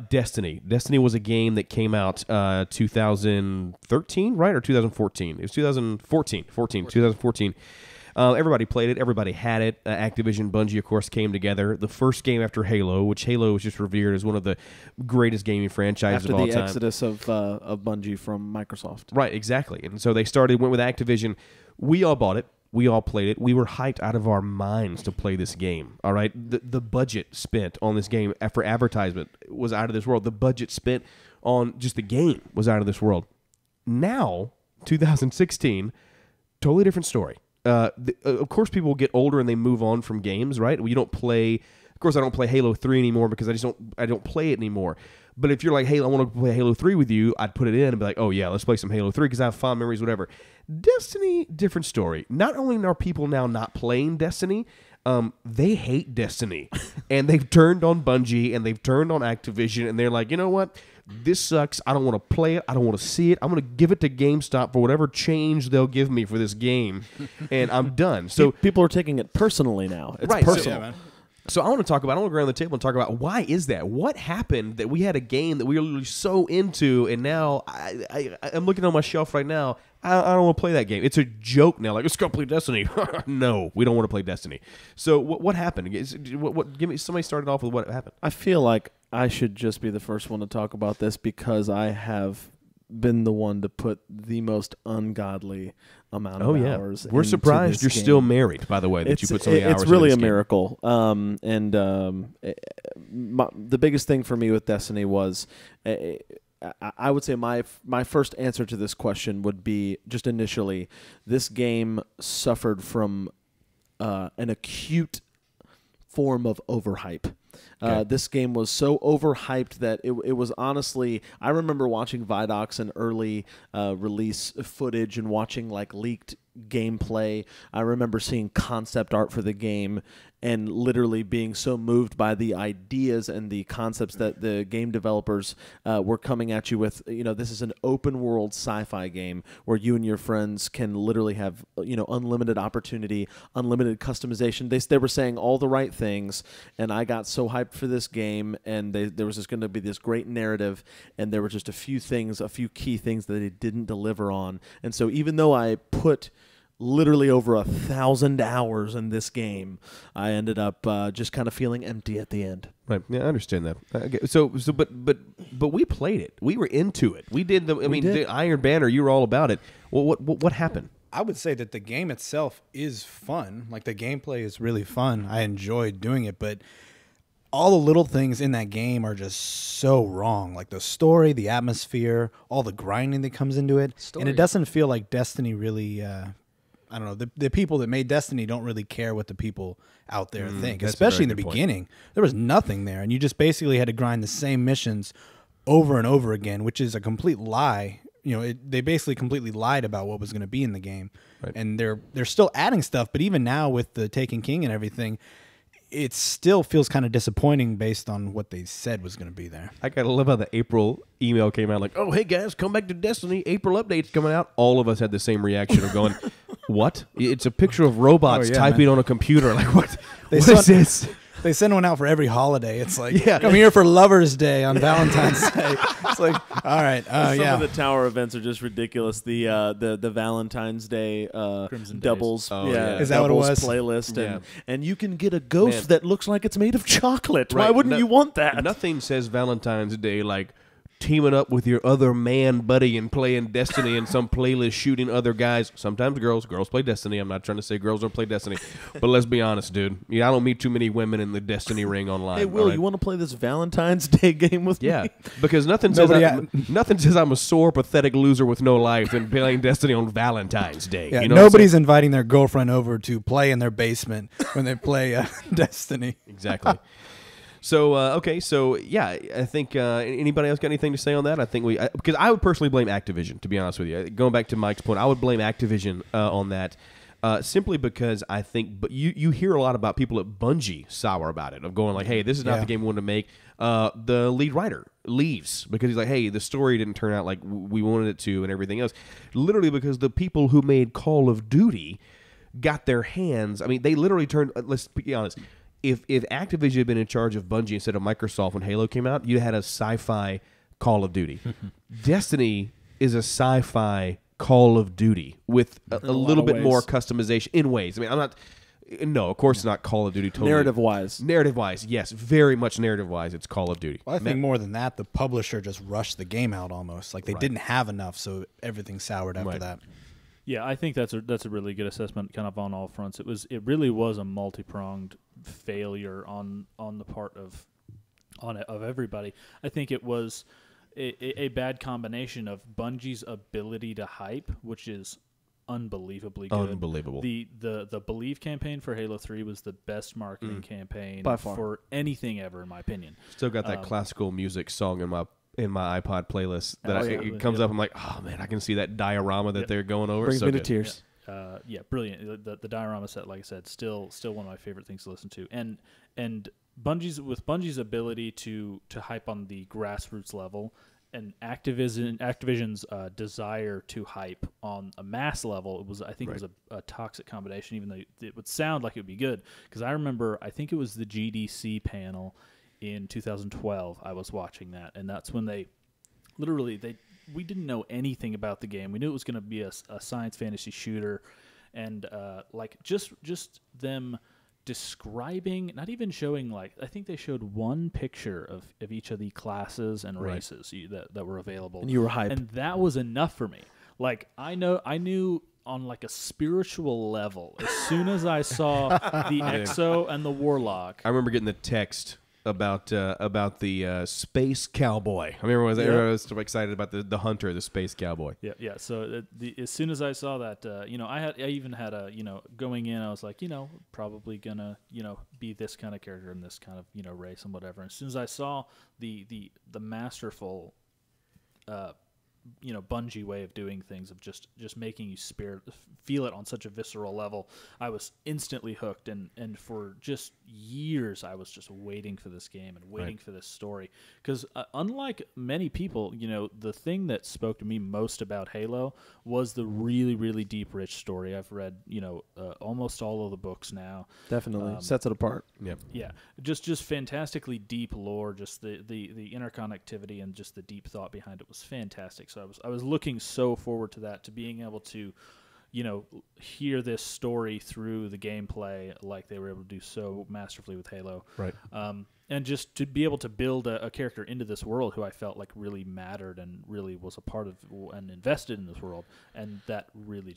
Destiny. Destiny was a game that came out 2013, right? Or 2014? It was 2014. Everybody played it. Everybody had it. Activision, Bungie, of course, came together. The first game after Halo, which Halo was just revered as one of the greatest gaming franchises of all time. After the exodus of Bungie from Microsoft. Right, exactly. And so they went with Activision. We all bought it. We all played it. We were hyped out of our minds to play this game. All right, the budget spent on this game for advertisement was out of this world. The budget spent on just the game was out of this world. Now, 2016, totally different story. Of course, people get older and they move on from games, right? You don't play. Of course, I don't play Halo 3 anymore because I don't play it anymore. But if you're like, hey, I want to play Halo 3 with you, I'd put it in and be like, oh, yeah, let's play some Halo 3 because I have fond memories, whatever. Destiny, different story. Not only are people now not playing Destiny, they hate Destiny. And they've turned on Bungie and they've turned on Activision, and they're like, you know what? This sucks. I don't want to play it. I don't want to see it. I'm going to give it to GameStop for whatever change they'll give me for this game, and I'm done. So people are taking it personally now. It's right, personal. So I want to go around the table and talk about why is that? What happened that we had a game that we were literally so into, and now I'm looking on my shelf right now. I don't want to play that game. It's a joke now. Like, let's go play Destiny. No, we don't want to play Destiny. So what happened? Somebody started off with what happened. I feel like I should just be the first one to talk about this because I have been the one to put the most ungodly amount of hours. We're surprised you're still married, by the way, that you put so many hours. It's really into a miracle. The biggest thing for me with Destiny was, I would say my first answer to this question would be just initially, this game suffered from an acute form of overhype. Okay. This game was so overhyped that it was honestly, I remember watching Vidocs and early release footage and watching like leaked gameplay. I remember seeing concept art for the game and literally being so moved by the ideas and the concepts that the game developers were coming at you with. You know, this is an open world sci-fi game where you and your friends can literally have, you know, unlimited opportunity, unlimited customization. They were saying all the right things, and I got so hyped for this game, and there was just going to be this great narrative, and there were just a few key things that they didn't deliver on. And so even though I put literally over 1,000 hours in this game, I ended up just kind of feeling empty at the end. Right. Yeah, I understand that. Okay. But we played it. We were into it. We did the Iron Banner. You were all about it. What happened? I would say that the game itself is fun. Like, the gameplay is really fun. I enjoyed doing it, but all the little things in that game are just so wrong. Like the story, the atmosphere, all the grinding that comes into it. And it doesn't feel like Destiny really, I don't know, the people that made Destiny don't really care what the people out there think. Especially in the beginning. There was nothing there, and you just basically had to grind the same missions over and over again, which is a complete lie. You know, they basically completely lied about what was going to be in the game. Right. And they're still adding stuff, but even now with the Taken King and everything, it still feels kind of disappointing based on what they said was going to be there. I gotta love how the April email came out like, oh, hey guys, come back to Destiny. April update's coming out. All of us had the same reaction of going, what? It's a picture of robots typing on a computer. Like, what? What is this? They send one out for every holiday. It's like, come here for Lover's Day on Valentine's Day. It's like, all right, Some of the tower events are just ridiculous. The Valentine's Day doubles, is that what it was? Playlist, and you can get a ghost that looks like it's made of chocolate. Right. Why wouldn't you want that? Nothing says Valentine's Day like teaming up with your other man buddy and playing Destiny in some playlist, shooting other guys. Sometimes girls play Destiny. I'm not trying to say girls don't play Destiny, but let's be honest, dude. I don't meet too many women in the Destiny ring online. Hey, Will, you want to play this Valentine's Day game with me? Yeah, because nothing says I'm a sore, pathetic loser with no life than playing Destiny on Valentine's Day. Yeah, nobody's inviting their girlfriend over to play in their basement when they play Destiny. Exactly. So, I think anybody else got anything to say on that? I think because I would personally blame Activision, to be honest with you. Going back to Mike's point, I would blame Activision on that simply because I think, but you hear a lot about people at Bungie sour about it, of going like, hey, this is not the game we wanted to make. The lead writer leaves because he's like, hey, the story didn't turn out like we wanted it to and everything else. Literally because the people who made Call of Duty got their hands. I mean, they literally turned. Let's be honest. If Activision had been in charge of Bungie instead of Microsoft when Halo came out, you had a sci-fi Call of Duty. Destiny is a sci-fi Call of Duty with a little bit more customization in ways. I mean, I'm not. No, of course it's not Call of Duty. Totally. Narrative-wise, yes, very much narrative-wise, it's Call of Duty. Well, I think more than that, the publisher just rushed the game out almost. Like they didn't have enough, so everything soured after that. Yeah, I think that's a really good assessment, kind of on all fronts. It really was a multi-pronged failure on the part of everybody. I think it was a bad combination of Bungie's ability to hype, which is unbelievably good. Unbelievable. The Believe campaign for Halo 3 was the best marketing campaign by far for anything ever, in my opinion. Still got that classical music song in my iPod playlist that it comes up. I'm like, oh man, I can see that diorama that they're going over. Brings so me to good. tears. Yeah, brilliant. The diorama set, like I said, still one of my favorite things to listen to. And Bungie's ability to hype on the grassroots level, and Activision's desire to hype on a mass level, I think it was a toxic combination, even though it would sound like it would be good. Because I remember, I think it was the GDC panel in 2012. I was watching that, and that's when we didn't know anything about the game. We knew it was going to be a science fantasy shooter, and just them describing, not even showing, I think they showed one picture of each of the classes and races that were available. And you were hyped. And that was enough for me. I knew on a spiritual level, as soon as I saw the Exo and the Warlock. I remember getting the text about the space cowboy. I remember everyone was so excited about the hunter, the space cowboy. Yeah. So as soon as I saw that, I even had a, going in, I was like, probably gonna, be this kind of character in this kind of, race and whatever. And as soon as I saw the masterful, Bungie way of doing things, of just making you feel it on such a visceral level, I was instantly hooked, and for just years I was just waiting for this game and waiting for this story, because unlike many people, the thing that spoke to me most about Halo was the really, really deep, rich story. I've read almost all of the books now. Definitely sets it apart. Yeah, just fantastically deep lore, just the interconnectivity and just the deep thought behind it was fantastic. So I was looking so forward to that, to being able to, hear this story through the gameplay like they were able to do so masterfully with Halo. Right. And just to be able to build a character into this world who I felt like really mattered and really was a part of and invested in this world, and that really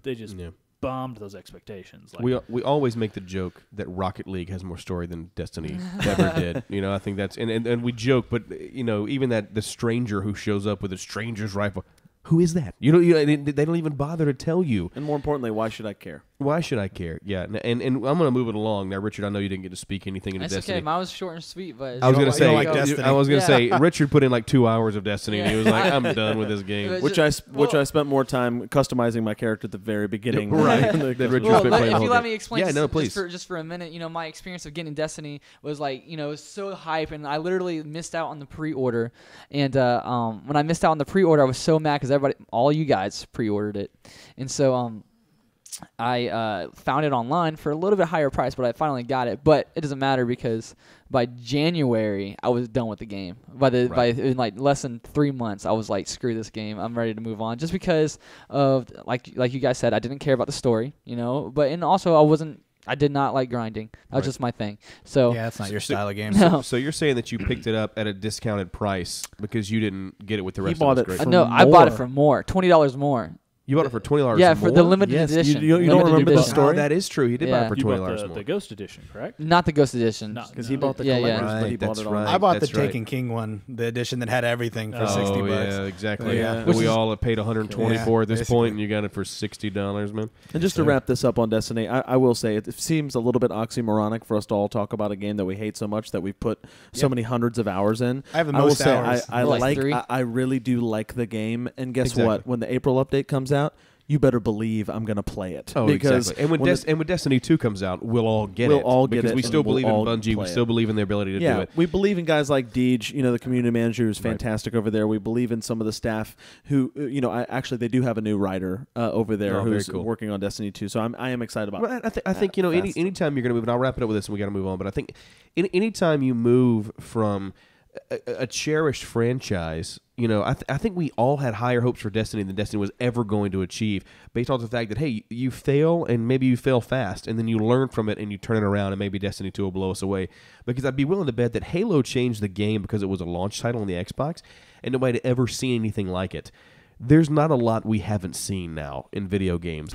they bombed those expectations. We always make the joke that Rocket League has more story than Destiny ever did. I think that's and we joke, but even that the stranger who shows up with a stranger's rifle, who is that? They don't even bother to tell you. And more importantly, why should I care? Why should I care? Yeah, and I'm going to move it along now, Richard. I know you didn't get to speak anything into That's Destiny. okay. Mine was short and sweet, but I was going to say, like Destiny. I was going to say, Richard put in 2 hours of Destiny, and he was like, "I'm done with this game." Which I spent more time customizing my character at the very beginning. Right. Than Richard well, spent playing the if whole you let game. me explain, Yeah, no, please. Just for a minute, my experience of getting Destiny was it was so hype, and I literally missed out on the pre-order. And when I missed out on the pre-order, I was so mad because all you guys pre-ordered it, and so I found it online for a little bit higher price, but I finally got it. But it doesn't matter, because by January I was done with the game. In less than 3 months, I was like, screw this game, I'm ready to move on. Just because of like you guys said, I didn't care about the story, and also I did not like grinding. That was just my thing. So yeah, that's not your style of game. No. So you're saying that you picked it up at a discounted price because you didn't get it with the rest bought of us. it Great. for no, I bought it for more, $20 more. You bought it for $20 Yeah, more? for the limited Yes, edition. you don't Limited remember the edition. story? Oh, that is true. He did buy Yeah. it for You $20 bought more. the Ghost Edition, correct? Not the Ghost Edition. Because he bought the Yeah, yeah. collector's, but he Right, bought that's it on. right. I bought the That's right. Taken King one, the edition that had everything for Oh, $60. yeah, exactly. Yeah. And Which we is- all have paid $124 Yeah, at this basically. point, and you got it for $60, man. And just to wrap this up on Destiny, I will say it seems a little bit oxymoronic for us to all talk about a game that we hate so much, that we've put so many hundreds of hours in. I have the will most say hours. I Like 3? I really do like the game. And guess Exactly. what? When the April update comes out, you better believe I'm going to play it. Oh, because exactly. And when Destiny 2 comes out, we'll all get We'll it. all get because it, we and still we'll believe in all Bungie. play We it. still believe in their ability to do it. We believe in guys like Deej, the community manager who's fantastic over there. We believe in some of the staff who, actually they do have a new writer over there very who's cool. working on Destiny 2. So I am excited about Well, I think anytime you're going to move, and I'll wrap it up with this, and we got to move on. But I think anytime you move from a cherished franchise, I think we all had higher hopes for Destiny than Destiny was ever going to achieve, based on the fact that, hey, you fail, and maybe you fail fast, and then you learn from it, and you turn it around, and maybe Destiny 2 will blow us away. Because I'd be willing to bet that Halo changed the game because it was a launch title on the Xbox, and nobody had ever seen anything like it. There's not a lot we haven't seen now in video games.